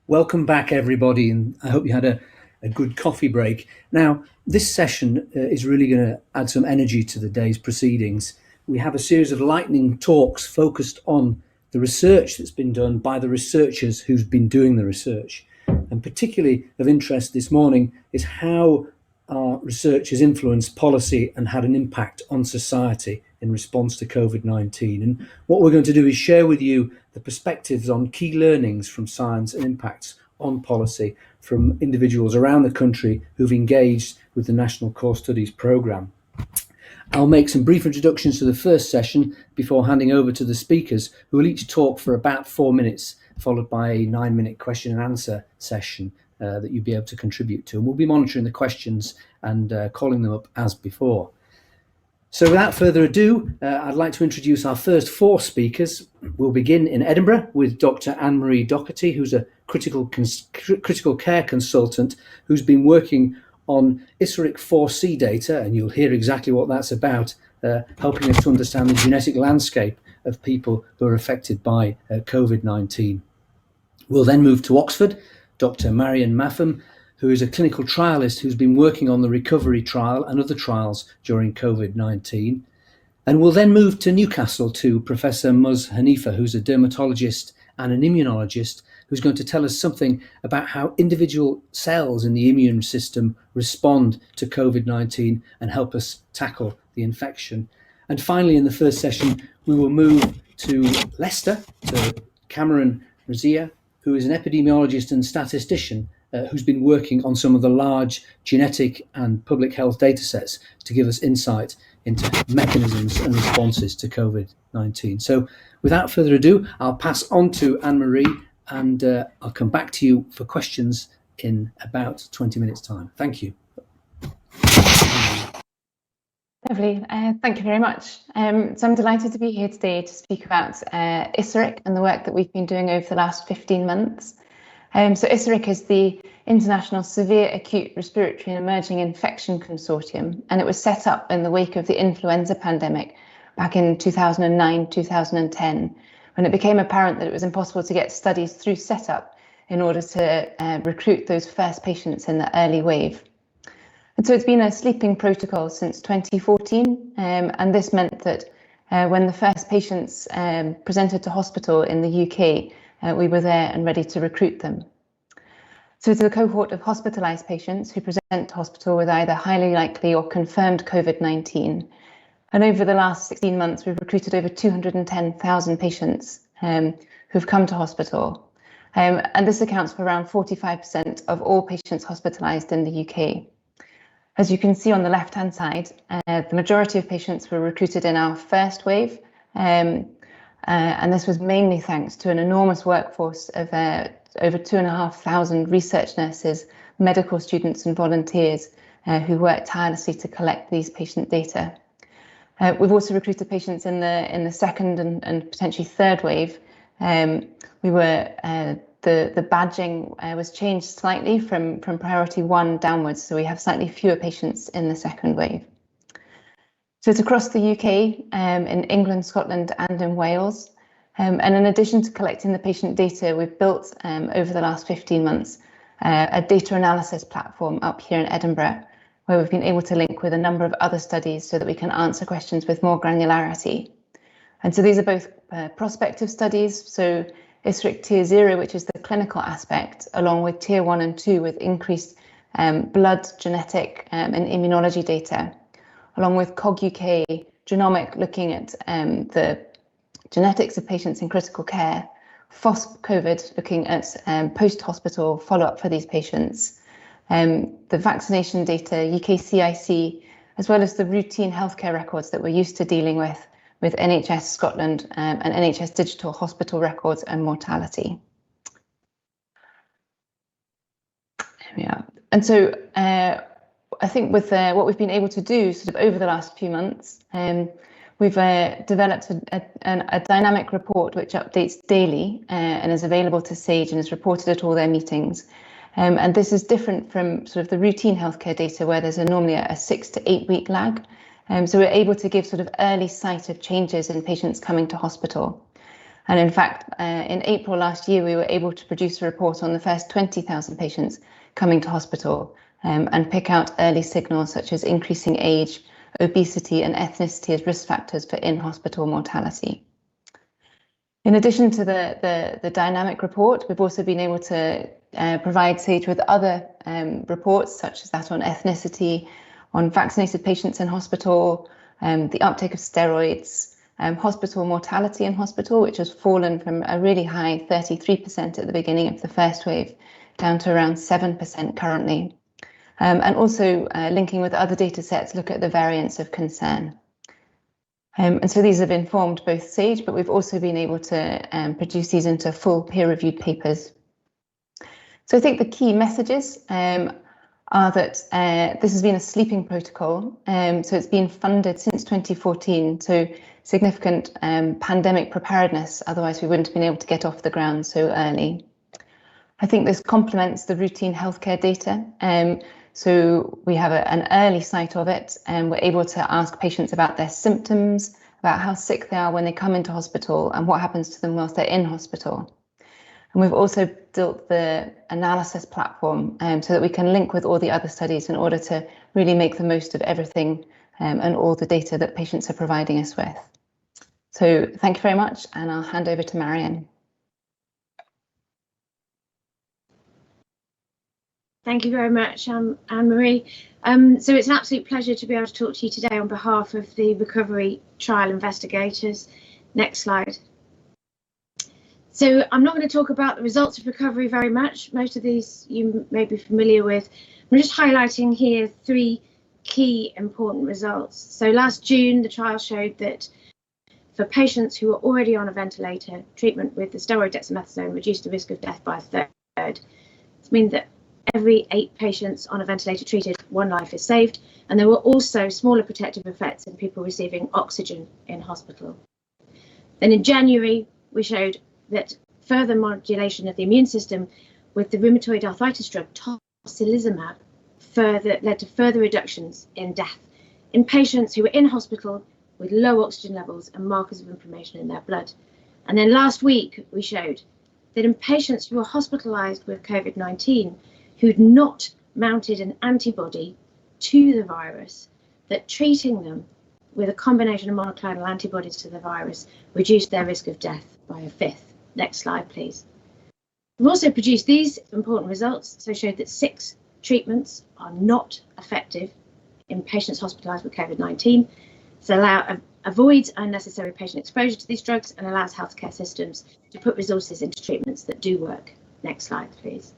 Welcome back, everybody, and I hope you had a good coffee break. Now, this session is really going to add some energy to the day's proceedings. We have a series of lightning talks focused on the research that's been done by the researchers who've been doing the research. And particularly of interest this morning is how our research has influenced policy and had an impact on society in response to COVID-19. And what we're going to do is share with you the perspectives on key learnings from science and impacts on policy from individuals around the country who've engaged with the National Core Studies programme. I'll make some brief introductions to the first session before handing over to the speakers, who will each talk for about 4 minutes, followed by a 9-minute question and answer session that you'll be able to contribute to. And we'll be monitoring the questions and calling them up as before. So without further ado, I'd like to introduce our first 4 speakers. We'll begin in Edinburgh with Dr. Anne-Marie Doherty, who's a critical care consultant who's been working on ISARIC 4C data, and you'll hear exactly what that's about, helping us to understand the genetic landscape of people who are affected by COVID-19. We'll then move to Oxford, Dr. Marion Maffam, who is a clinical trialist who's been working on the recovery trial and other trials during COVID-19. And we'll then move to Newcastle to Professor Muz Hanifa, who's a dermatologist and an immunologist, who's going to tell us something about how individual cells in the immune system respond to COVID-19 and help us tackle the infection. And finally, in the first session, we will move to Leicester, to Cameron Razia, who is an epidemiologist and statistician who's been working on some of the large genetic and public health data sets to give us insight into mechanisms and responses to COVID-19. So without further ado, I'll pass on to Anne-Marie, and I'll come back to you for questions in about 20 minutes' time. Thank you. Lovely. Thank you very much. So I'm delighted to be here today to speak about ISARIC and the work that we've been doing over the last 15 months. So ISARIC is the International Severe Acute Respiratory and Emerging Infection Consortium, and it was set up in the wake of the influenza pandemic back in 2009-2010, when it became apparent that it was impossible to get studies through setup in order to recruit those first patients in the early wave. And so it's been a sleeping protocol since 2014, and this meant that when the first patients presented to hospital in the UK, we were there and ready to recruit them. So it's a cohort of hospitalised patients who present to hospital with either highly likely or confirmed COVID-19. And over the last 16 months, we've recruited over 210,000 patients who've come to hospital. And this accounts for around 45% of all patients hospitalised in the UK. As you can see on the left-hand side, the majority of patients were recruited in our first wave, and this was mainly thanks to an enormous workforce of over 2,500 research nurses, medical students and volunteers who worked tirelessly to collect these patient data. We've also recruited patients in the second and potentially third wave. The badging was changed slightly from priority 1 downwards, so we have slightly fewer patients in the second wave. So it's across the UK, in England, Scotland and in Wales. And in addition to collecting the patient data, we've built over the last 15 months a data analysis platform up here in Edinburgh, where we've been able to link with a number of other studies so that we can answer questions with more granularity. And so these are both prospective studies, so ISARIC Tier 0, which is the clinical aspect, along with Tier 1 and 2 with increased blood, genetic and immunology data, along with COG-UK, Genomics looking at the genetics of patients in critical care, FOSP-COVID looking at post-hospital follow-up for these patients, the vaccination data, UKCIC, as well as the routine healthcare records that we're used to dealing with NHS Scotland and NHS digital hospital records and mortality. There we are. And so I think with what we've been able to do sort of over the last few months, we've developed a dynamic report which updates daily and is available to SAGE and is reported at all their meetings. And this is different from sort of the routine healthcare data where there's normally a 6 to 8 week lag. So we're able to give sort of early sight of changes in patients coming to hospital. And in fact, in April last year, we were able to produce a report on the first 20,000 patients coming to hospital and pick out early signals such as increasing age, obesity and ethnicity as risk factors for in-hospital mortality. In addition to the dynamic report, we've also been able to provide SAGE with other reports, such as that on ethnicity, on vaccinated patients in hospital, the uptake of steroids, hospital mortality in hospital, which has fallen from a really high 33% at the beginning of the first wave down to around 7% currently. And also linking with other data sets, look at the variants of concern. And so these have informed both SAGE, but we've also been able to produce these into full peer-reviewed papers. So I think the key messages are that this has been a sleeping protocol. So it's been funded since 2014, so significant pandemic preparedness, otherwise we wouldn't have been able to get off the ground so early. I think this complements the routine healthcare data. So we have an early sight of it, and we're able to ask patients about their symptoms, about how sick they are when they come into hospital, and what happens to them whilst they're in hospital. And we've also built the analysis platform so that we can link with all the other studies in order to really make the most of everything and all the data that patients are providing us with. So thank you very much, and I'll hand over to Marion. Thank you very much, Anne-Marie. So it's an absolute pleasure to be able to talk to you today on behalf of the recovery trial investigators. Next slide. So I'm not going to talk about the results of recovery very much. Most of these you may be familiar with. I'm just highlighting here 3 key important results. So last June, the trial showed that for patients who were already on a ventilator, treatment with the steroid dexamethasone reduced the risk of death by a third. This means that every 8 patients on a ventilator treated, 1 life is saved, and there were also smaller protective effects in people receiving oxygen in hospital. Then in January, we showed that further modulation of the immune system with the rheumatoid arthritis drug tocilizumab led to further reductions in death in patients who were in hospital with low oxygen levels and markers of inflammation in their blood. And then last week, we showed that in patients who were hospitalized with COVID-19, who'd not mounted an antibody to the virus, that treating them with a combination of monoclonal antibodies to the virus reduced their risk of death by a 1/5. Next slide, please. We've also produced these important results, so showed that 6 treatments are not effective in patients hospitalized with COVID-19. So avoids unnecessary patient exposure to these drugs and allows healthcare systems to put resources into treatments that do work. Next slide, please.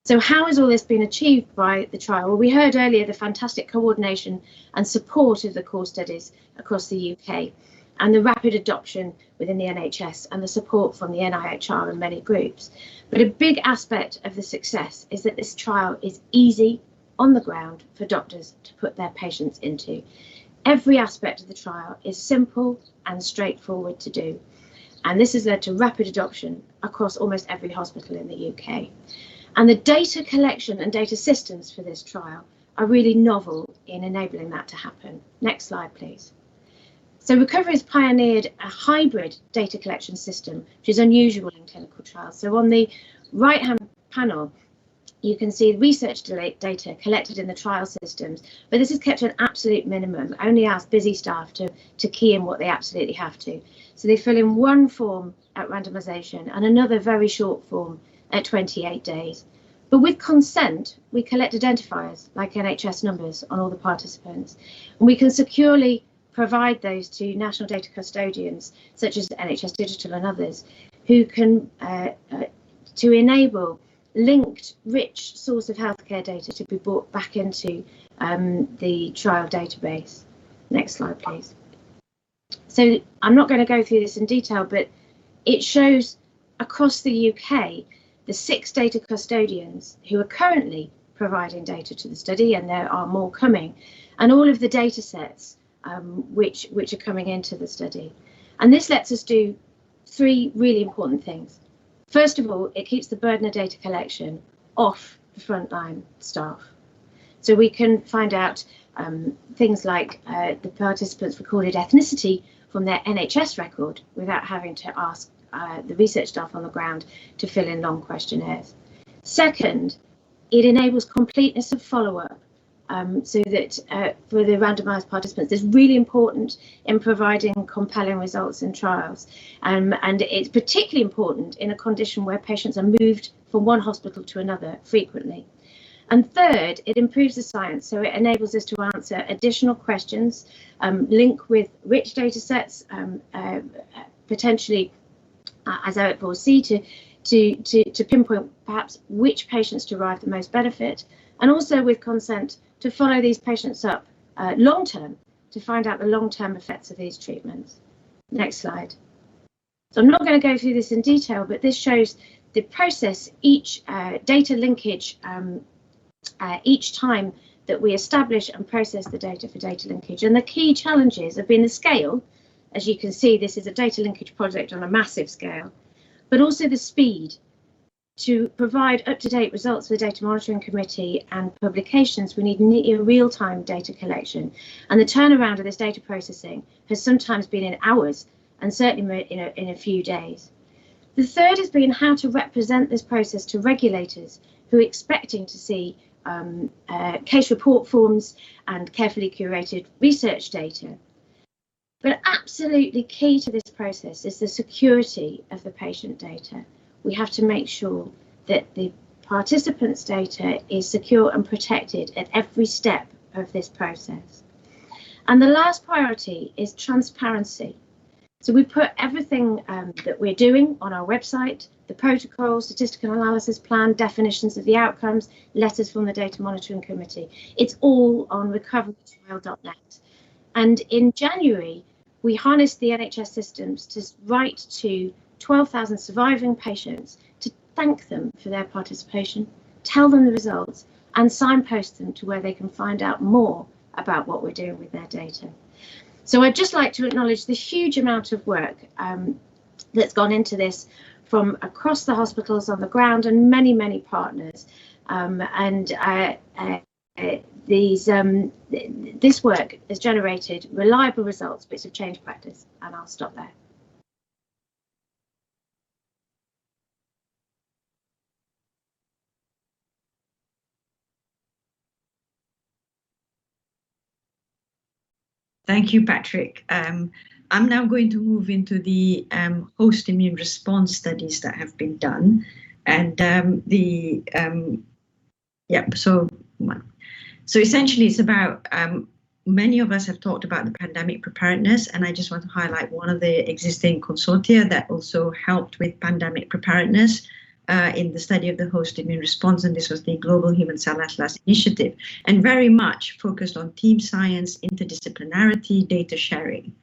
So how has all this been achieved by the trial? Well, we heard earlier the fantastic coordination and support of the core studies across the UK and the rapid adoption within the NHS and the support from the NIHR and many groups. But a big aspect of the success is that this trial is easy on the ground for doctors to put their patients into. Every aspect of the trial is simple and straightforward to do. And this has led to rapid adoption across almost every hospital in the UK. And the data collection and data systems for this trial are really novel in enabling that to happen. Next slide, please. So Recovery has pioneered a hybrid data collection system, which is unusual in clinical trials. So on the right-hand panel, you can see research data collected in the trial systems, but this is kept to an absolute minimum. Only ask busy staff to key in what they absolutely have to. So they fill in 1 form at randomization and another very short form at 28 days. But with consent, we collect identifiers like NHS numbers on all the participants, and we can securely provide those to national data custodians, such as NHS Digital and others, who can to enable linked, rich source of healthcare data to be brought back into the trial database. Next slide, please. So I'm not going to go through this in detail, but it shows across the UK the 6 data custodians who are currently providing data to the study, and there are more coming, and all of the data sets which are coming into the study. And this lets us do 3 really important things. First of all, it keeps the burden of data collection off the frontline staff. So we can find out things like the participants recorded ethnicity from their NHS record without having to ask the research staff on the ground to fill in long questionnaires. Second, it enables completeness of follow-up, so that for the randomized participants, it's really important in providing compelling results in trials. And it's particularly important in a condition where patients are moved from one hospital to another frequently. And third, it improves the science, so it enables us to answer additional questions, link with rich data sets, potentially, as Eric will see, to pinpoint perhaps which patients derive the most benefit, and also with consent to follow these patients up long term to find out the long-term effects of these treatments. Next slide. So I'm not going to go through this in detail, but this shows the process, each data linkage, each time that we establish and process the data for data linkage. And the key challenges have been the scale. As you can see, this is a data linkage project on a massive scale, but also the speed. To provide up-to-date results for the Data Monitoring Committee and publications, we need near real-time data collection. And the turnaround of this data processing has sometimes been in hours, and certainly in a few days. The third has been how to represent this process to regulators who are expecting to see case report forms and carefully curated research data. But absolutely key to this process is the security of the patient data. We have to make sure that the participants' data is secure and protected at every step of this process. And the last priority is transparency. So we put everything that we're doing on our website, the protocol, statistical analysis plan, definitions of the outcomes, letters from the Data Monitoring Committee. It's all on recoverytrial.net. And in January, we harnessed the NHS systems to write to 12,000 surviving patients to thank them for their participation, tell them the results, and signpost them to where they can find out more about what we're doing with their data. So I'd just like to acknowledge the huge amount of work that's gone into this from across the hospitals on the ground and many, many partners. This work has generated reliable results, bits of change practice, and I'll stop there. Thank you, Patrick. I'm now going to move into the host immune response studies that have been done. And so essentially it's about, many of us have talked about the pandemic preparedness, and I just want to highlight one of the existing consortia that also helped with pandemic preparedness in the study of the host immune response, and this was the Global Human Cell Atlas Initiative, and very much focused on team science, interdisciplinarity, data sharing.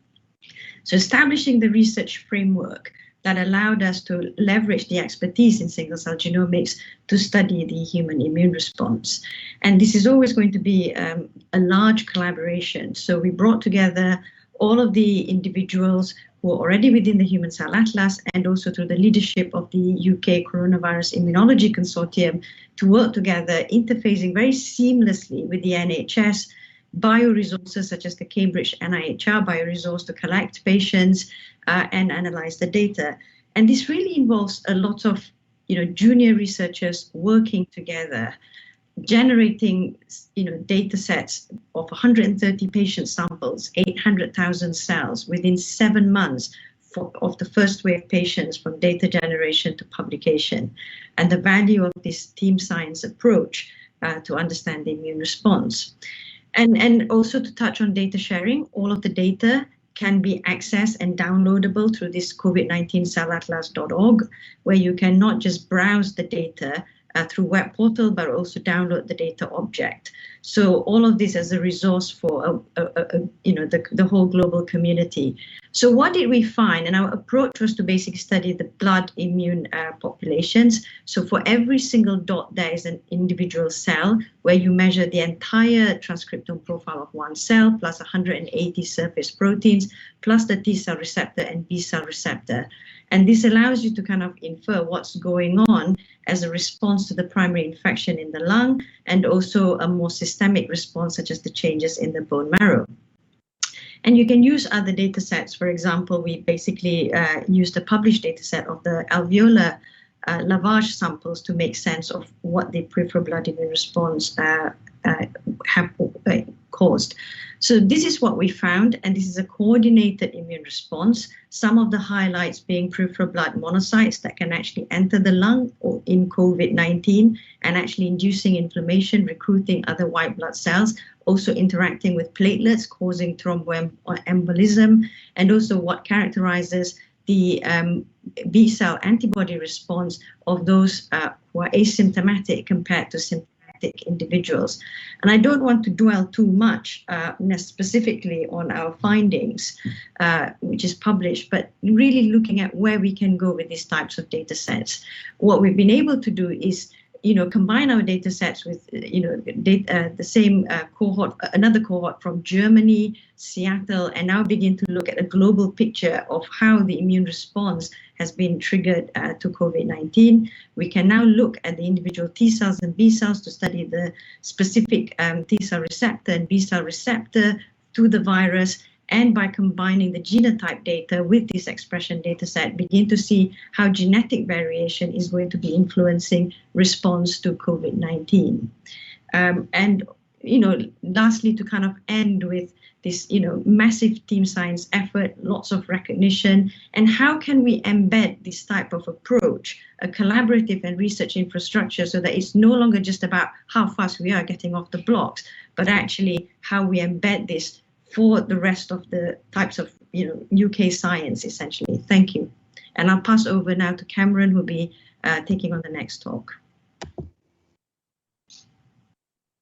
So establishing the research framework that allowed us to leverage the expertise in single-cell genomics to study the human immune response. And this is always going to be a large collaboration. So we brought together all of the individuals who are already within the Human Cell Atlas, and also through the leadership of the UK Coronavirus Immunology Consortium, to work together, interfacing very seamlessly with the NHS, bioresources such as the Cambridge NIHR bioresource to collect patients and analyze the data. And this really involves a lot of junior researchers working together, generating data sets of 130 patient samples, 800,000 cells within 7 months of the first wave patients from data generation to publication, and the value of this team science approach to understand the immune response. And also to touch on data sharing, all of the data can be accessed and downloadable through this COVID-19cellatlas.org, where you can not just browse the data through web portal, but also download the data object. So all of this as a resource for the whole global community. So what did we find? And our approach was to basically study the blood immune populations. So for every single dot, there is an individual cell where you measure the entire transcriptome profile of one cell, plus 180 surface proteins, plus the T cell receptor and B cell receptor. And this allows you to kind of infer what's going on as a response to the primary infection in the lung, and also a more systemic response, such as the changes in the bone marrow. And you can use other data sets. For example, we basically used a published data set of the alveolar lavage samples to make sense of what the peripheral blood immune response have caused. So this is what we found, and this is a coordinated immune response. Some of the highlights being peripheral blood monocytes that can actually enter the lung or in COVID-19 and actually inducing inflammation, recruiting other white blood cells, also interacting with platelets, causing thromboembolism, and also what characterizes the B cell antibody response of those who are asymptomatic compared to symptomatic individuals. And I don't want to dwell too much specifically on our findings, which is published, but really looking at where we can go with these types of data sets. What we've been able to do is combine our data sets with, the same cohort, another cohort from Germany, Seattle, and now begin to look at a global picture of how the immune response has been triggered to COVID-19. We can now look at the individual T cells and B cells to study the specific T cell receptor and B cell receptor to the virus, and by combining the genotype data with this expression data set, begin to see how genetic variation is going to be influencing response to COVID-19. And, lastly, to kind of end with this, massive team science effort, lots of recognition, and how can we embed this type of approach, a collaborative and research infrastructure, so that it's no longer just about how fast we are getting off the blocks, but actually how we embed this for the rest of the types of UK science, essentially. Thank you. And I'll pass over now to Cameron, who'll be taking on the next talk.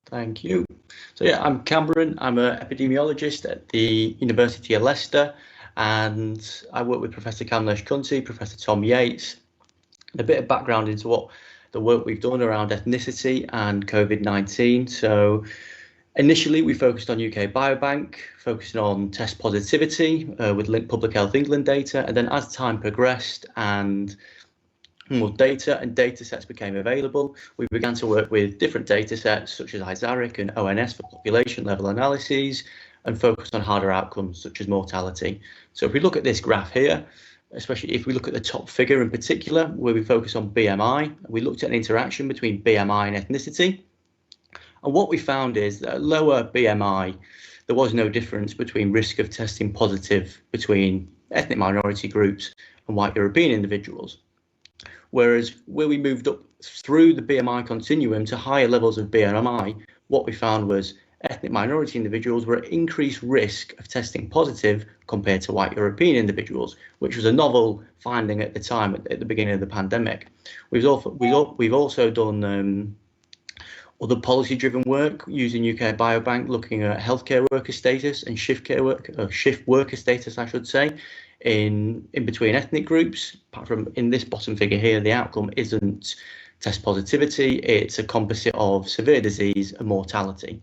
Thank you. So yeah, I'm Cameron. I'm an epidemiologist at the University of Leicester, and I work with Professor Kamlesh Kunti, Professor Tom Yates, and a bit of background into what the work we've done around ethnicity and COVID-19. So initially, we focused on UK Biobank, focusing on test positivity with linked Public Health England data. And then as time progressed and more data and data sets became available, we began to work with different data sets such as ISARIC and ONS for population level analyses, and focused on harder outcomes such as mortality. So if we look at this graph here, especially if we look at the top figure in particular, where we focus on BMI, we looked at an interaction between BMI and ethnicity. And what we found is that at lower BMI, there was no difference between risk of testing positive between ethnic minority groups and white European individuals. Whereas where we moved up through the BMI continuum to higher levels of BMI, what we found was ethnic minority individuals were at increased risk of testing positive compared to white European individuals, which was a novel finding at the time, at the beginning of the pandemic. We've also done other policy-driven work using UK Biobank, looking at healthcare worker status and shift worker status, I should say, in between ethnic groups. Apart from in this bottom figure here, the outcome isn't test positivity, it's a composite of severe disease and mortality.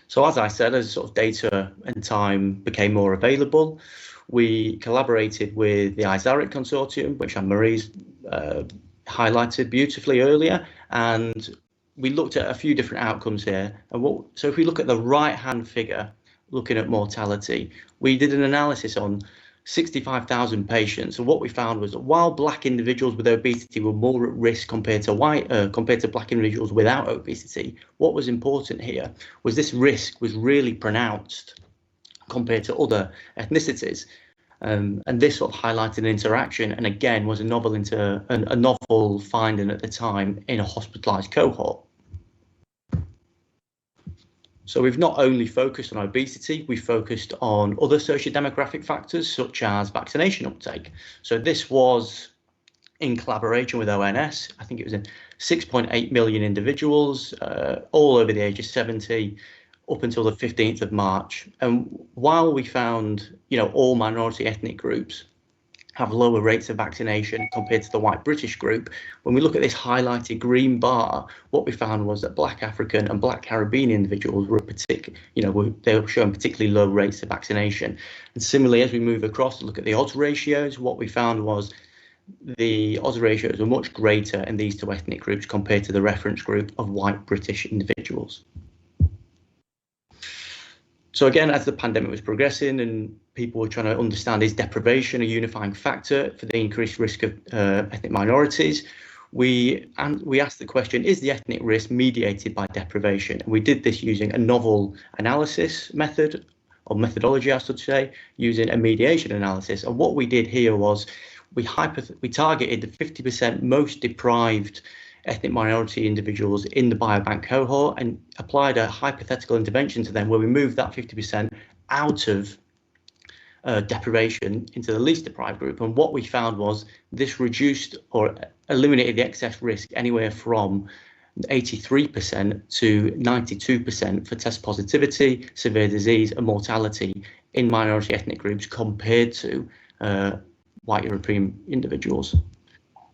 So as I said, as sort of data and time became more available, we collaborated with the ISARIC consortium, which Anne-Marie's highlighted beautifully earlier, and we looked at a few different outcomes here. And so if we look at the right-hand figure, looking at mortality, we did an analysis on 65,000 patients, and what we found was that while black individuals with obesity were more at risk compared to black individuals without obesity, what was important here was this risk was really pronounced compared to other ethnicities. And this sort of highlighted an interaction, and again was a novel finding at the time in a hospitalised cohort. So we've not only focused on obesity, we focused on other socio-demographic factors such as vaccination uptake. So this was in collaboration with ONS. I think it was in 6.8 million individuals, all over the age of 70, up until the 15th of March. And while we found, all minority ethnic groups have lower rates of vaccination compared to the white British group, when we look at this highlighted green bar, what we found was that black African and black Caribbean individuals were they were showing particularly low rates of vaccination. And similarly, as we move across to look at the odds ratios, what we found was the odds ratios were much greater in these two ethnic groups compared to the reference group of white British individuals. So again, as the pandemic was progressing and people were trying to understand, is deprivation a unifying factor for the increased risk of ethnic minorities? We asked the question, is the ethnic risk mediated by deprivation? And we did this using a novel analysis method, or methodology, I should say, using a mediation analysis. And what we did here was we targeted the 50% most deprived ethnic minority individuals in the biobank cohort and applied a hypothetical intervention to them where we moved that 50% out of deprivation into the least deprived group. And what we found was this reduced or eliminated the excess risk anywhere from 83% to 92% for test positivity, severe disease and mortality in minority ethnic groups compared to white European individuals.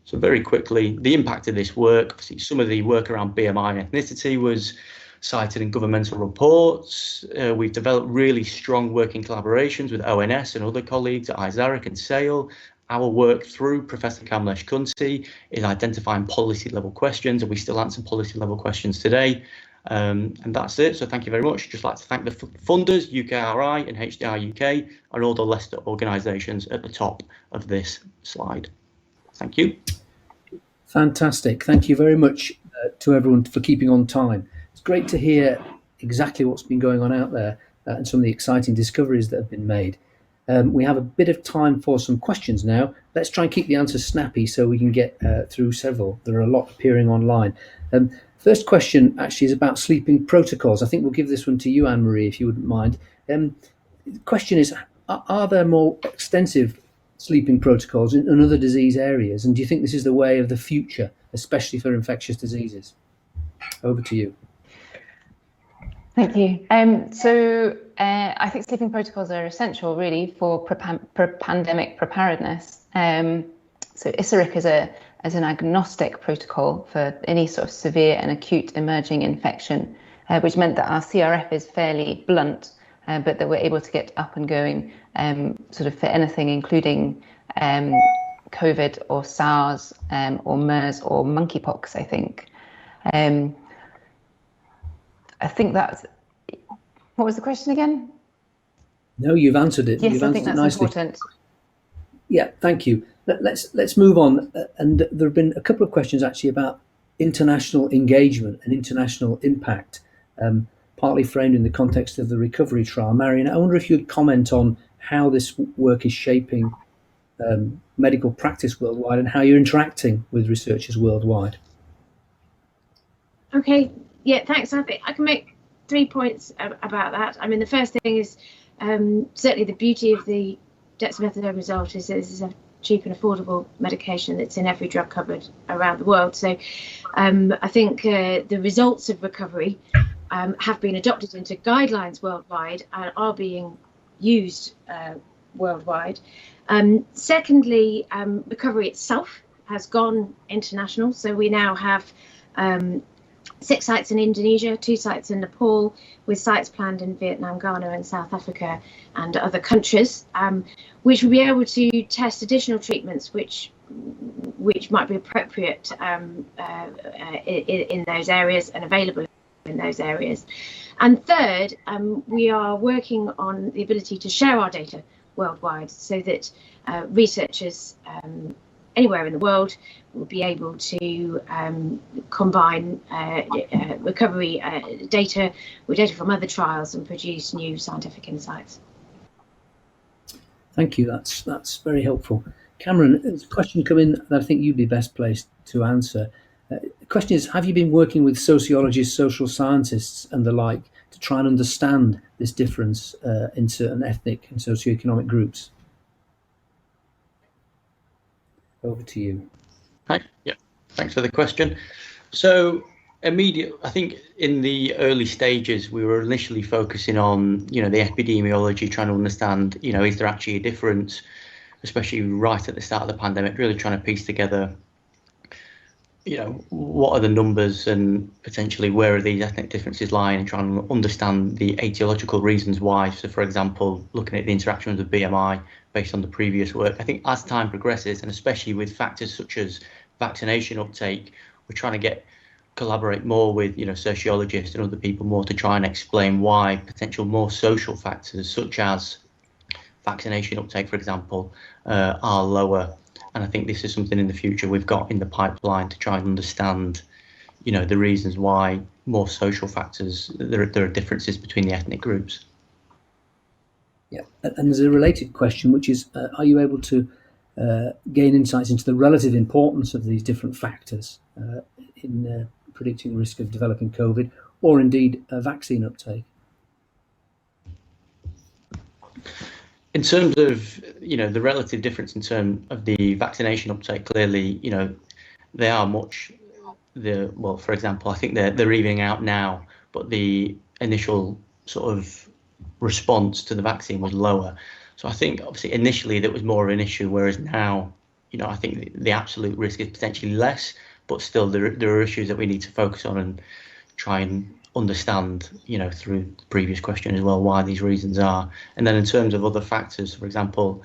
So very quickly, the impact of this work, obviously some of the work around BMI and ethnicity was cited in governmental reports. We've developed really strong working collaborations with ONS and other colleagues at ISARIC and SAIL. Our work through Professor Kamlesh Kunti is identifying policy level questions, and we still answer policy level questions today. And that's it. So thank you very much. Just like to thank the funders, UKRI and HDI UK, and all the Leicester organisations at the top of this slide. Thank you. Fantastic. Thank you very much to everyone for keeping on time. It's great to hear exactly what's been going on out there and some of the exciting discoveries that have been made. We have a bit of time for some questions now. Let's try and keep the answers snappy so we can get through several. There are a lot appearing online. First question actually is about sleeping protocols. I think we'll give this one to you, Anne-Marie, if you wouldn't mind. The question is, are there more extensive sleeping protocols in other disease areas? And do you think this is the way of the future, especially for infectious diseases? Over to you. Thank you. I think sleeping protocols are essential really for pandemic preparedness. So ISARIC is an agnostic protocol for any sort of severe and acute emerging infection, which meant that our CRF is fairly blunt, but that we're able to get up and going sort of for anything, including COVID or SARS or MERS or monkeypox, I think. I think that's, what was the question again? No, you've answered it. Yes, you've I think that's nicely. important. Yeah, thank you. Let's move on. And there have been a couple of questions actually about international engagement and international impact, partly framed in the context of the recovery trial. Marion, I wonder if you'd comment on how this work is shaping medical practice worldwide and how you're interacting with researchers worldwide. Okay, yeah, thanks. I think I can make 3 points about that. I mean, the first thing is certainly the beauty of the dexamethasone result is that this is a cheap and affordable medication that's in every drug cupboard around the world. So I think the results of recovery have been adopted into guidelines worldwide and are being used worldwide. Secondly, recovery itself has gone international. So we now have 6 sites in Indonesia, 2 sites in Nepal, with sites planned in Vietnam, Ghana and South Africa and other countries, which will be able to test additional treatments which might be appropriate in those areas and available in those areas. And third, we are working on the ability to share our data worldwide so that researchers anywhere in the world will be able to combine recovery data with data from other trials and produce new scientific insights. Thank you. That's very helpful. Cameron, there's a question come in that I think you'd be best placed to answer. The question is, have you been working with sociologists, social scientists and the like to try and understand this difference in certain ethnic and socioeconomic groups? Over to you. Hi. Yeah. Thanks for the question. So I think in the early stages, we were initially focusing on, the epidemiology, trying to understand, is there actually a difference, especially right at the start of the pandemic, really trying to piece together, what are the numbers and potentially where are these ethnic differences lying, and trying to understand the etiological reasons why. So, for example, looking at the interactions of BMI based on the previous work. I think as time progresses, and especially with factors such as vaccination uptake, we're trying to get collaborate more with, sociologists and other people more to try and explain why potential more social factors such as vaccination uptake, for example, are lower. And I think this is something in the future we've got in the pipeline to try and understand, the reasons why more social factors, there are differences between the ethnic groups. Yeah, and there's a related question, which is, are you able to gain insights into the relative importance of these different factors in predicting risk of developing COVID, or indeed vaccine uptake? In terms of, the relative difference in terms of the vaccination uptake, clearly, they are much, for example, I think they're evening out now, but the initial sort of response to the vaccine was lower. So I think obviously initially that was more of an issue, whereas now, I think the absolute risk is potentially less, but still there are issues that we need to focus on and try and understand, through the previous question as well, why these reasons are. And then in terms of other factors, for example,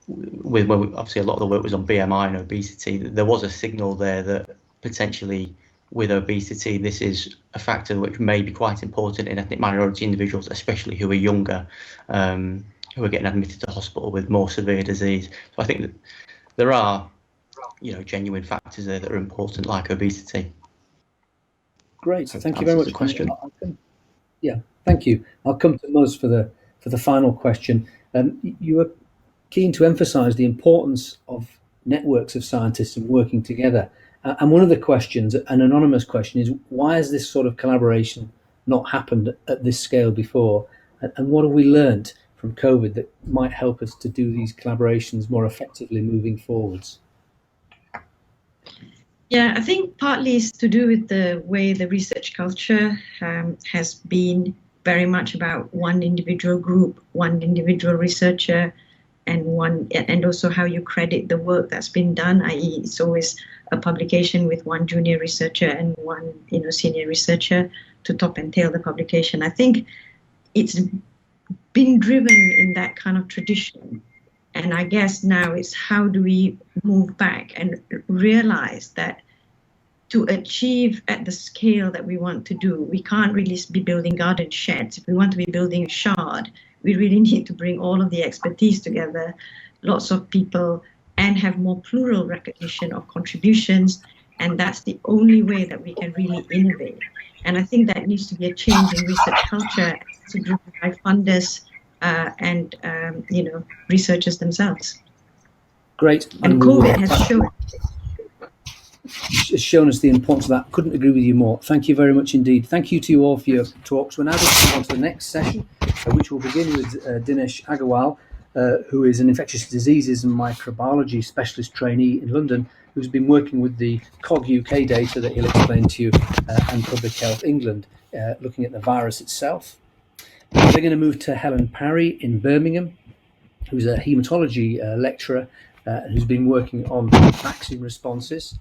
obviously a lot of the work was on BMI and obesity, there was a signal there that potentially with obesity, this is a factor which may be quite important in ethnic minority individuals, especially who are younger, who are getting admitted to hospital with more severe disease. So I think that there are, genuine factors there that are important, like obesity. Great, thank you very much. Question. Yeah, thank you. I'll come to Muzz for the final question. You were keen to emphasise the importance of networks of scientists and working together. And one of the questions, an anonymous question, is why has this sort of collaboration not happened at this scale before? And what have we learned from COVID that might help us to do these collaborations more effectively moving forwards? Yeah, I think partly it's to do with the way the research culture has been very much about one individual group, one individual researcher, and also how you credit the work that's been done, i.e. it's always a publication with one junior researcher and one senior researcher to top and tail the publication. I think it's been driven in that kind of tradition. And I guess now it's how do we move back and realize that to achieve at the scale that we want to do, we can't really be building garden sheds. If we want to be building a shard, we really need to bring all of the expertise together, lots of people, and have more plural recognition of contributions. And that's the only way that we can really innovate. And I think that needs to be a change in research culture to driven by funders and researchers themselves. Great. And COVID has shown us the importance of that. Couldn't agree with you more. Thank you very much indeed. Thank you to you all for your talks. We're now going to move on to the next session, which will begin with Dinesh Agarwal, who is an infectious diseases and microbiology specialist trainee in London, who's been working with the COG UK data that he'll explain to you and Public Health England, looking at the virus itself. We're going to move to Helen Parry in Birmingham, who's a haematology lecturer who's been working on vaccine responses.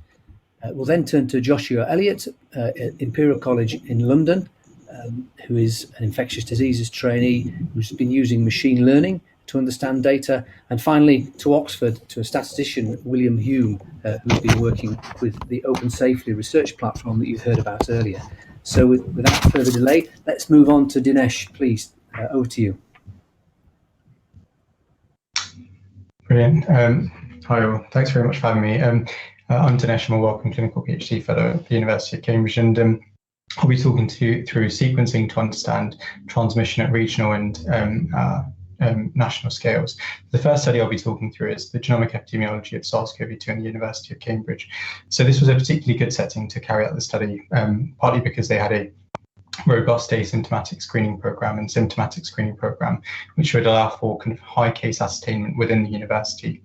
We'll then turn to Joshua Elliott at Imperial College in London, who is an infectious diseases trainee who's been using machine learning to understand data. And finally, to Oxford, to a statistician, William Hume, who's been working with the Open Safely research platform that you've heard about earlier. So without further delay, let's move on to Dinesh, please. Over to you. Brilliant. Hi all. Thanks very much for having me. I'm Dinesh, I'm a Wellcome Clinical PhD Fellow at the University of Cambridge, and I'll be talking to you through sequencing to understand transmission at regional and national scales. The first study I'll be talking through is the genomic epidemiology of SARS-CoV-2 in the University of Cambridge. So this was a particularly good setting to carry out the study, partly because they had a robust asymptomatic screening program and symptomatic screening program, which would allow for kind of high case ascertainment within the university.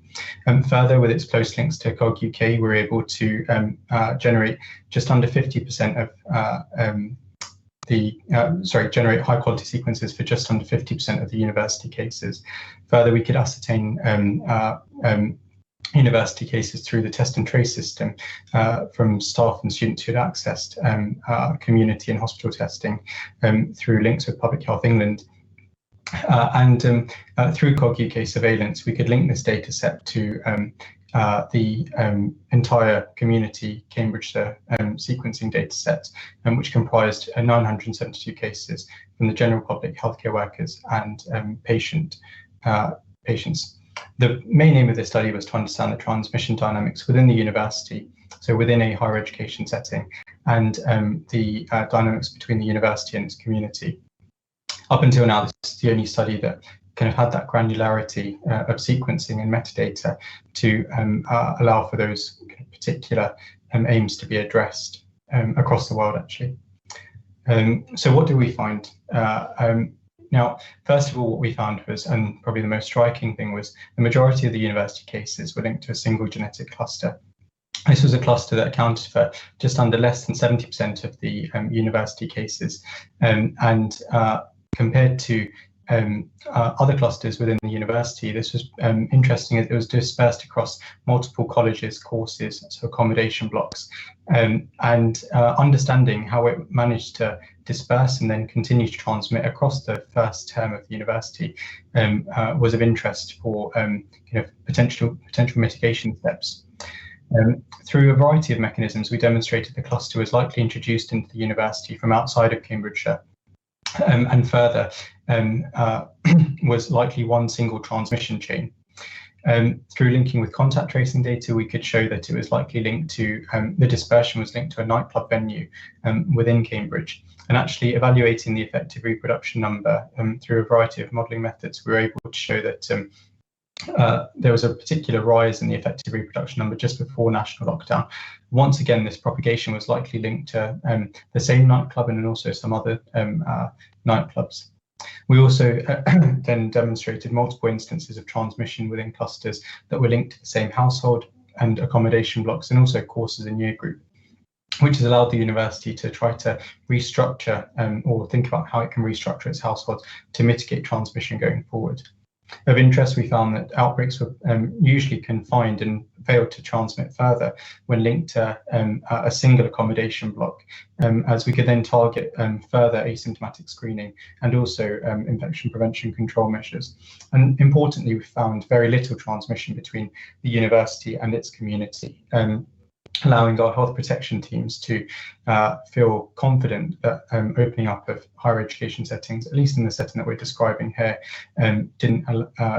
Further, with its close links to COG UK, we were able to generate just under 50% of generate high quality sequences for just under 50% of the university cases. Further, we could ascertain university cases through the test and trace system from staff and students who had accessed community and hospital testing through links with Public Health England. And through COG UK surveillance, we could link this data set to the entire community Cambridgeshire sequencing data set, which comprised 972 cases from the general public, healthcare workers, and patients. The main aim of this study was to understand the transmission dynamics within the university, so within a higher education setting, and the dynamics between the university and its community. Up until now, this is the only study that kind of had that granularity of sequencing and metadata to allow for those particular aims to be addressed across the world, actually. So what do we find? Now, first of all, what we found was, and probably the most striking thing was, the majority of the university cases were linked to a single genetic cluster. This was a cluster that accounted for just under less than 70% of the university cases, and compared to other clusters within the university, this was interesting. It was dispersed across multiple colleges, courses, so accommodation blocks, and understanding how it managed to disperse and then continue to transmit across the first term of the university was of interest for potential mitigation steps. Through a variety of mechanisms, we demonstrated the cluster was likely introduced into the university from outside of Cambridgeshire, and further was likely one single transmission chain. Through linking with contact tracing data, we could show that it was likely linked to, the dispersion was linked to a nightclub venue within Cambridge. And actually evaluating the effective reproduction number through a variety of modelling methods, we were able to show that there was a particular rise in the effective reproduction number just before national lockdown. Once again, this propagation was likely linked to the same nightclub and also some other nightclubs. We also then demonstrated multiple instances of transmission within clusters that were linked to the same household and accommodation blocks, and also courses and year group, which has allowed the university to try to restructure or think about how it can restructure its households to mitigate transmission going forward. Of interest, we found that outbreaks were usually confined and failed to transmit further when linked to a single accommodation block, as we could then target further asymptomatic screening and also infection prevention control measures. And importantly, we found very little transmission between the university and its community, allowing our health protection teams to feel confident that opening up of higher education settings, at least in the setting that we're describing here, didn't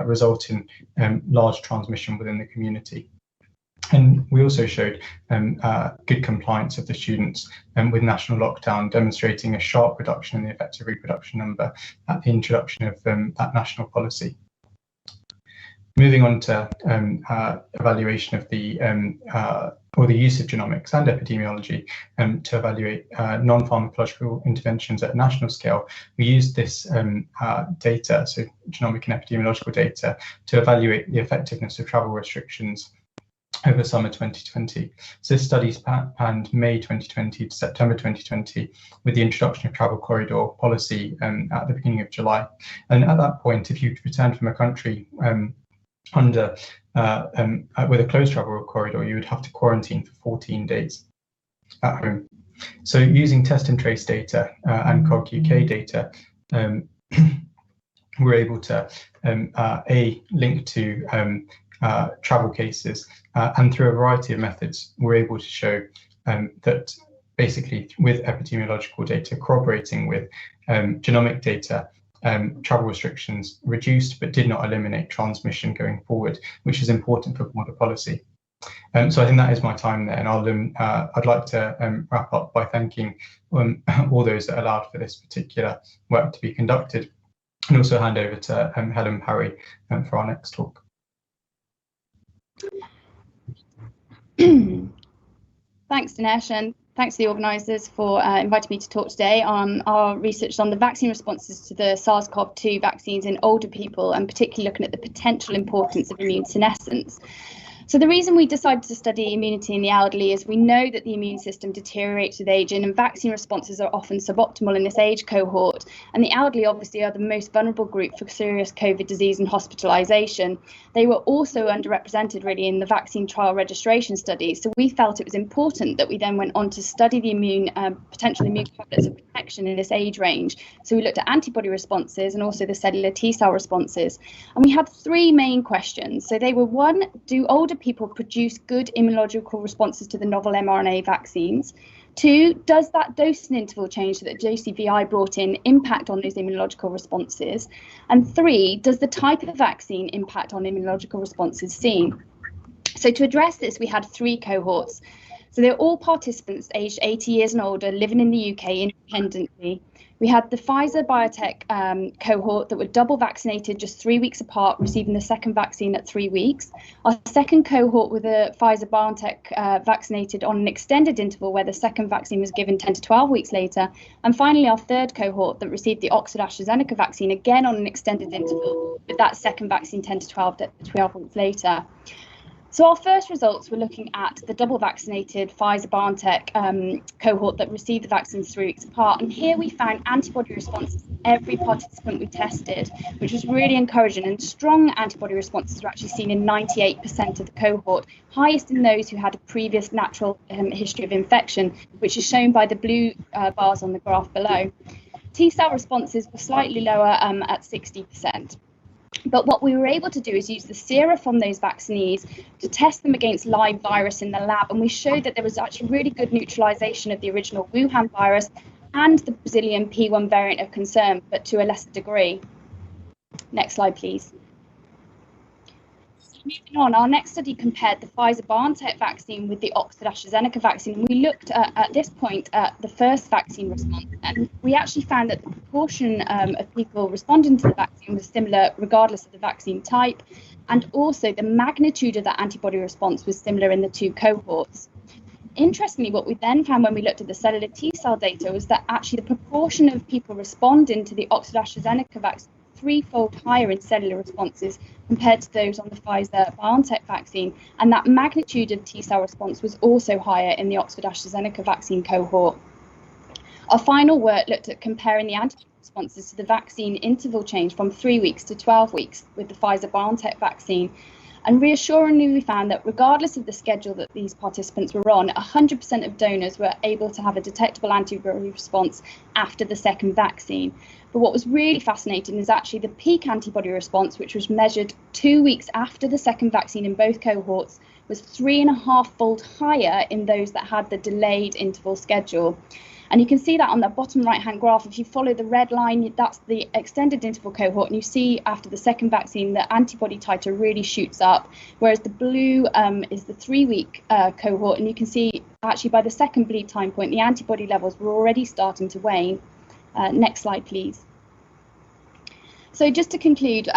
result in large transmission within the community. And we also showed good compliance of the students with national lockdown, demonstrating a sharp reduction in the effective reproduction number at the introduction of that national policy. Moving on to evaluation of the or the use of genomics and epidemiology to evaluate non-pharmacological interventions at a national scale, we used this data, so genomic and epidemiological data, to evaluate the effectiveness of travel restrictions over summer 2020. So this study spanned May 2020 to September 2020, with the introduction of travel corridor policy at the beginning of July. And at that point, if you returned from a country under with a closed travel corridor, you would have to quarantine for 14 days at home. So using test and trace data and COG UK data, we're able to link to travel cases, and through a variety of methods, we're able to show that basically with epidemiological data corroborating with genomic data, travel restrictions reduced but did not eliminate transmission going forward, which is important for border policy. So I think that is my time there, and I'd like to wrap up by thanking all those that allowed for this particular work to be conducted, and also hand over to Helen Parry for our next talk. Thanks, Dinesh, and thanks to the organisers for inviting me to talk today on our research on the vaccine responses to the SARS-CoV-2 vaccines in older people, and particularly looking at the potential importance of immune senescence. So the reason we decided to study immunity in the elderly is we know that the immune system deteriorates with aging, and vaccine responses are often suboptimal in this age cohort. And the elderly obviously are the most vulnerable group for serious COVID disease and hospitalisation. They were also underrepresented really in the vaccine trial registration studies. So we felt it was important that we then went on to study the potential immune correlates of protection in this age range. So we looked at antibody responses and also the cellular T cell responses. And we had three main questions. So they were: one, do older people produce good immunological responses to the novel mRNA vaccines? 2, does that dosing interval change that JCVI brought in impact on those immunological responses? And 3, does the type of vaccine impact on immunological responses seen? So to address this, we had 3 cohorts. So they're all participants aged 80 years and older living in the UK independently. We had the Pfizer-BioNTech cohort that were double vaccinated just 3 weeks apart, receiving the second vaccine at 3 weeks. Our second cohort with the Pfizer-BioNTech vaccinated on an extended interval where the second vaccine was given 10 to 12 weeks later. And finally, our third cohort that received the Oxford-AstraZeneca vaccine, again on an extended interval, with that second vaccine 10 to 12 weeks later. So our first results were looking at the double vaccinated Pfizer-BioNTech cohort that received the vaccines 3 weeks apart. And here we found antibody responses in every participant we tested, which was really encouraging. And strong antibody responses were actually seen in 98% of the cohort, highest in those who had a previous natural history of infection, which is shown by the blue bars on the graph below. T-cell responses were slightly lower at 60%. But what we were able to do is use the sera from those vaccinees to test them against live virus in the lab. And we showed that there was actually really good neutralization of the original Wuhan virus and the Brazilian P1 variant of concern, but to a lesser degree. Next slide, please. Moving on, our next study compared the Pfizer-BioNTech vaccine with the Oxford-AstraZeneca vaccine. And we looked at this point at the first vaccine response, and we actually found that the proportion of people responding to the vaccine was similar regardless of the vaccine type, and also the magnitude of that antibody response was similar in the 2 cohorts. Interestingly, what we then found when we looked at the cellular T-cell data was that actually the proportion of people responding to the Oxford-AstraZeneca vaccine 3-fold higher in cellular responses compared to those on the Pfizer-BioNTech vaccine, and that magnitude of T-cell response was also higher in the Oxford-AstraZeneca vaccine cohort. Our final work looked at comparing the antibody responses to the vaccine interval change from 3 weeks to 12 weeks with the Pfizer-BioNTech vaccine. And reassuringly, we found that regardless of the schedule that these participants were on, 100% of donors were able to have a detectable antibody response after the second vaccine. But what was really fascinating is actually the peak antibody response, which was measured 2 weeks after the second vaccine in both cohorts, was 3.5-fold higher in those that had the delayed interval schedule. And you can see that on the bottom right-hand graph. If you follow the red line, that's the extended interval cohort. And you see after the second vaccine, the antibody titer really shoots up, whereas the blue is the 3-week cohort. And you can see actually by the second bleed time point, the antibody levels were already starting to wane. Next slide, please. So just to conclude,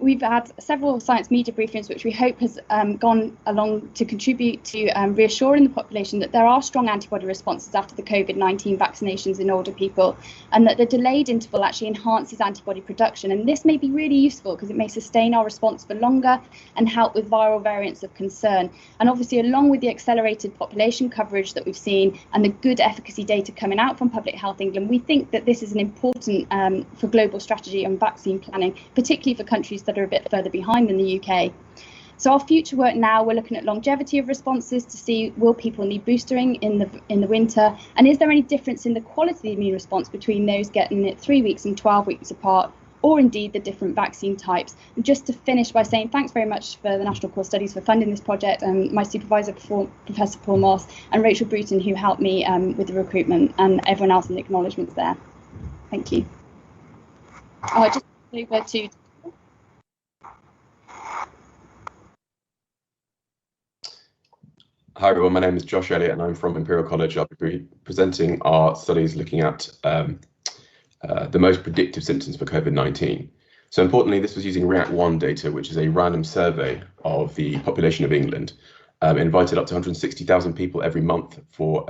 we've had several science media briefings, which we hope has gone along to contribute to reassuring the population that there are strong antibody responses after the COVID-19 vaccinations in older people, and that the delayed interval actually enhances antibody production. And this may be really useful because it may sustain our response for longer and help with viral variants of concern. And obviously, along with the accelerated population coverage that we've seen and the good efficacy data coming out from Public Health England, we think that this is an important for global strategy on vaccine planning, particularly for countries that are a bit further behind than the UK. So our future work now, we're looking at longevity of responses to see will people need boostering in the winter, and is there any difference in the quality of the immune response between those getting it 3 weeks and 12 weeks apart, or indeed the different vaccine types. And just to finish by saying thanks very much for the National Core Studies for funding this project, and my supervisor, Professor Paul Moss, and Rachel Bruton, who helped me with the recruitment, and everyone else in the acknowledgements there. Thank you. Just over to. Hi everyone, my name is Josh Elliott and I'm from Imperial College. I'll be presenting our studies looking at the most predictive symptoms for COVID-19. So importantly, this was using REACT-1 data, which is a random survey of the population of England. Invited up to 160,000 people every month for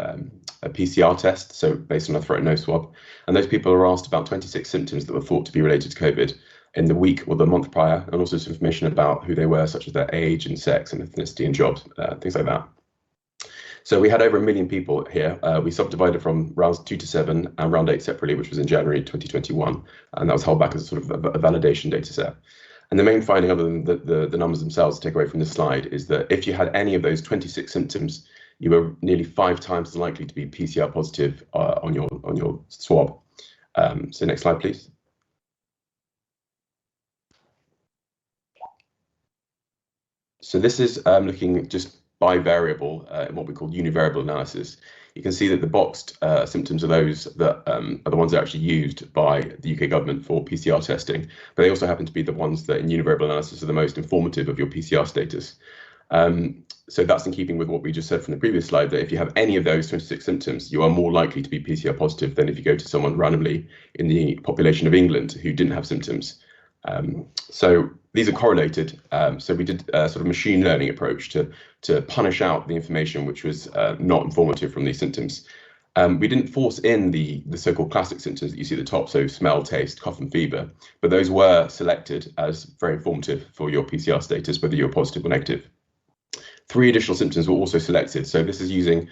a PCR test, so based on a throat and nose swab. And those people are asked about 26 symptoms that were thought to be related to COVID in the week or the month prior, and also some information about who they were, such as their age and sex and ethnicity and jobs, things like that. So we had over 1 million people here. We subdivided from rounds 2 to 7 and round 8 separately, which was in January 2021, and that was held back as sort of a validation data set. And the main finding, other than the numbers themselves to take away from this slide, is that if you had any of those 26 symptoms, you were nearly 5 times as likely to be PCR positive on your swab. So next slide, please. So this is looking just by variable in what we call univariable analysis. You can see that the boxed symptoms are those that are the ones that are actually used by the UK government for PCR testing, but they also happen to be the ones that in univariable analysis are the most informative of your PCR status. So that's in keeping with what we just said from the previous slide, that if you have any of those 26 symptoms, you are more likely to be PCR positive than if you go to someone randomly in the population of England who didn't have symptoms. So these are correlated. So we did a sort of machine learning approach to punish out the information which was not informative from these symptoms. We didn't force in the so-called classic symptoms that you see at the top, so smell, taste, cough and fever, but those were selected as very informative for your PCR status, whether you're positive or negative. 3 additional symptoms were also selected. So this is using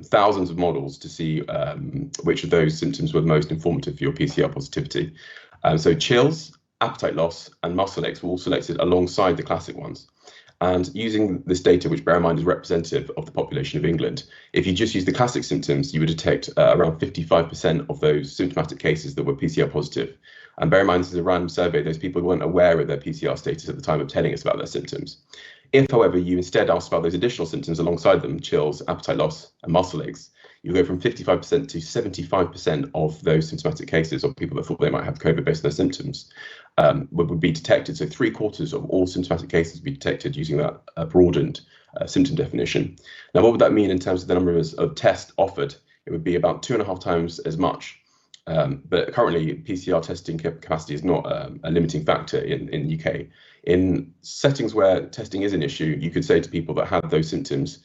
thousands of models to see which of those symptoms were the most informative for your PCR positivity. So chills, appetite loss and muscle aches were all selected alongside the classic ones. And using this data, which bear in mind is representative of the population of England, if you just use the classic symptoms, you would detect around 55% of those symptomatic cases that were PCR positive. And bear in mind, this is a random survey. Those people weren't aware of their PCR status at the time of telling us about their symptoms. If, however, you instead ask about those additional symptoms alongside them, chills, appetite loss, and muscle aches, you go from 55% to 75% of those symptomatic cases, or people that thought they might have COVID based on their symptoms, would be detected. So 3/4 of all symptomatic cases would be detected using that broadened symptom definition. Now, what would that mean in terms of the number of tests offered? It would be about 2.5 times as much. But currently, PCR testing capacity is not a limiting factor in the UK. In settings where testing is an issue, you could say to people that have those symptoms,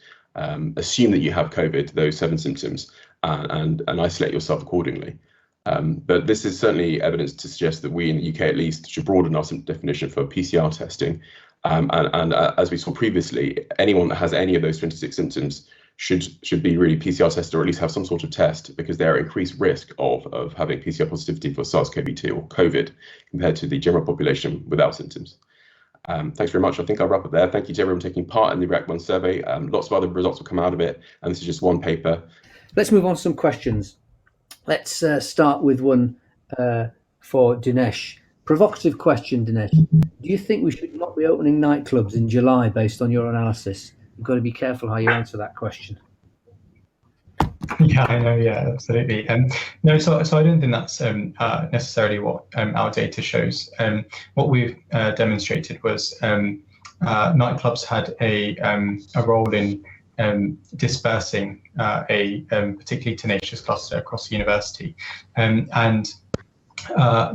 assume that you have COVID, those 7 symptoms, and isolate yourself accordingly. But this is certainly evidence to suggest that we in the UK at least should broaden our definition for PCR testing. And as we saw previously, anyone that has any of those 26 symptoms should be really PCR tested, or at least have some sort of test, because they're at increased risk of having PCR positivity for SARS-CoV-2 or COVID compared to the general population without symptoms. Thanks very much. I think I'll wrap up there. Thank you to everyone taking part in the React1 survey. Lots of other results will come out of it, and this is just one paper. Let's move on to some questions. Let's start with one for Dinesh. Provocative question, Dinesh. Do you think we should not be opening nightclubs in July based on your analysis? You've got to be careful how you answer that question. Yeah, I know. Yeah, absolutely. No, so I don't think that's necessarily what our data shows. What we've demonstrated was nightclubs had a role in dispersing a particularly tenacious cluster across the university, and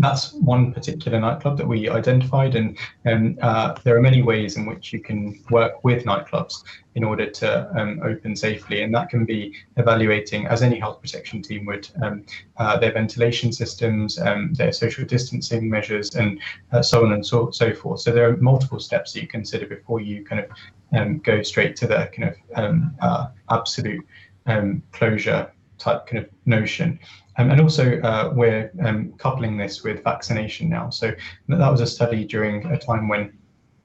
that's one particular nightclub that we identified, and there are many ways in which you can work with nightclubs in order to open safely, and that can be evaluating, as any health protection team would, their ventilation systems, their social distancing measures, and so on and so forth. So there are multiple steps that you consider before you kind of go straight to the kind of absolute closure type kind of notion. And also we're coupling this with vaccination now. So that was a study during a time when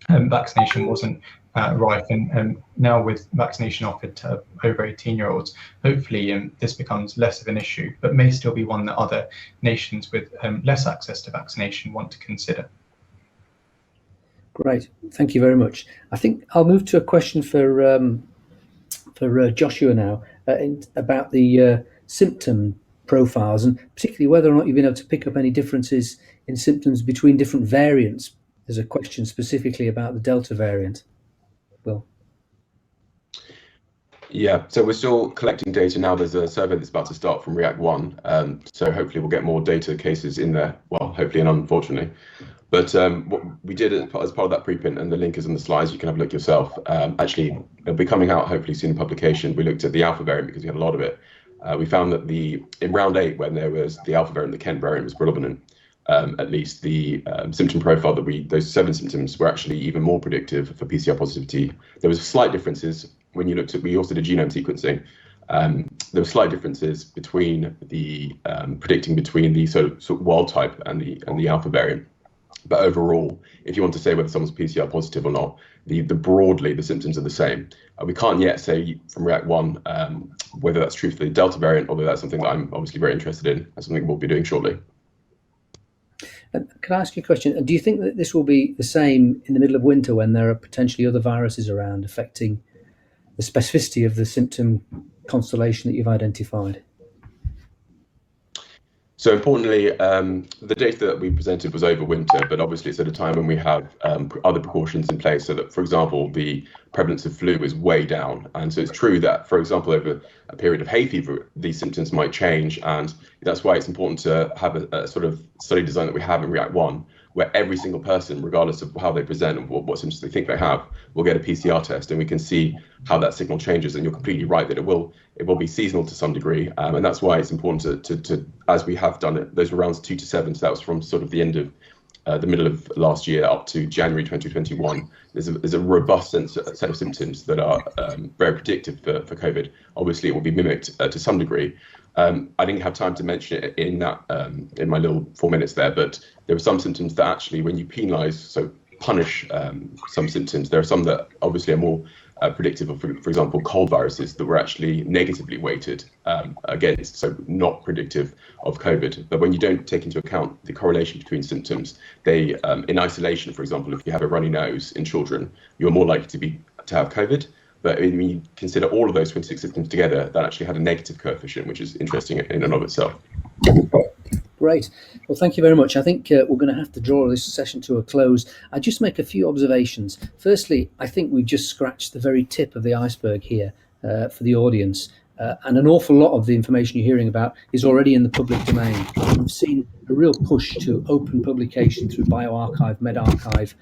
vaccination wasn't rife, and now with vaccination offered to over 18-year-olds, hopefully this becomes less of an issue, but may still be one that other nations with less access to vaccination want to consider. Great, thank you very much. I think I'll move to a question for Joshua now about the symptom profiles, and particularly whether or not you've been able to pick up any differences in symptoms between different variants. There's a question specifically about the Delta variant. Will? Yeah, so we're still collecting data now. There's a survey that's about to start from React1, so hopefully we'll get more data cases in there. Well, hopefully and unfortunately. But what we did as part of that preprint, and the link is on the slides, you can have a look yourself. Actually, it'll be coming out hopefully soon in publication. We looked at the alpha variant because we had a lot of it. We found that in round 8, when there was the alpha variant, the Kent variant was predominant, at least the symptom profile those 7 symptoms were actually even more predictive for PCR positivity. There was slight differences when you looked at, we also did genome sequencing. There were slight differences between predicting between the sort of wild type and the alpha variant. But overall, if you want to say whether someone's PCR positive or not, broadly the symptoms are the same. We can't yet say from React1 whether that's true for the Delta variant, although that's something that I'm obviously very interested in and something we'll be doing shortly. Can I ask you a question? Do you think that this will be the same in the middle of winter when there are potentially other viruses around affecting the specificity of the symptom constellation that you've identified? So importantly, the data that we presented was over winter, but obviously it's at a time when we have other precautions in place so that, for example, the prevalence of flu is way down. And so it's true that, for example, over a period of hay fever, these symptoms might change. And that's why it's important to have a sort of study design that we have in REACT-1, where every single person, regardless of how they present and what symptoms they think they have, will get a PCR test, and we can see how that signal changes. And you're completely right that it will be seasonal to some degree, and that's why it's important to as we have done it, those were rounds 2 to 7, so that was from sort of the end of the middle of last year up to January 2021. There's a robust set of symptoms that are very predictive for COVID. Obviously, it will be mimicked to some degree. I didn't have time to mention it in my little 4 minutes there, but there were some symptoms that actually, when you penalise, so punish some symptoms, there are some that obviously are more predictive of, for example, cold viruses that were actually negatively weighted against, so not predictive of COVID. But when you don't take into account the correlation between symptoms, they, in isolation, for example, if you have a runny nose in children, you're more likely to have COVID. But when you consider all of those 26 symptoms together, that actually had a negative coefficient, which is interesting in and of itself. Great. Well, thank you very much. I think we're going to have to draw this session to a close. I'd just make a few observations. Firstly, I think we've just scratched the very tip of the iceberg here for the audience. And an awful lot of the information you're hearing about is already in the public domain. We've seen a real push to open publication through bioRxiv, medRxiv,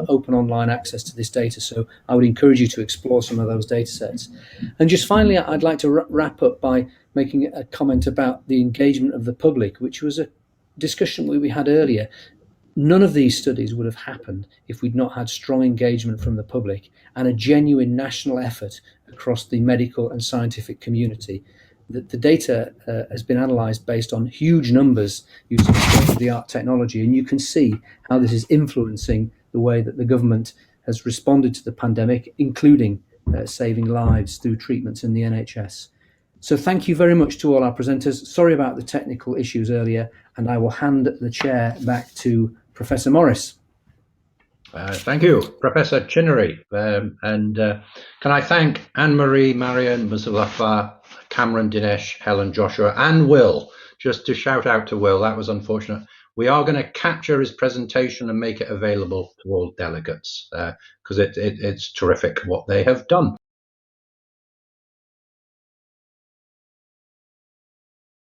open online access to this data. So I would encourage you to explore some of those data sets. And just finally, I'd like to wrap up by making a comment about the engagement of the public, which was a discussion we had earlier. None of these studies would have happened if we'd not had strong engagement from the public and a genuine national effort across the medical and scientific community. The data has been analysed based on huge numbers using state-of-the-art technology, and you can see how this is influencing the way that the government has responded to the pandemic, including saving lives through treatments in the NHS. So thank you very much to all our presenters. Sorry about the technical issues earlier, and I will hand the chair back to Professor Morris. Thank you, Professor Chinnery. And can I thank Anne-Marie, Marion, Muzaffar, Cameron, Dinesh, Helen, Joshua, and Will. Just to shout out to Will, that was unfortunate. We are going to capture his presentation and make it available to all delegates because it's terrific what they have done.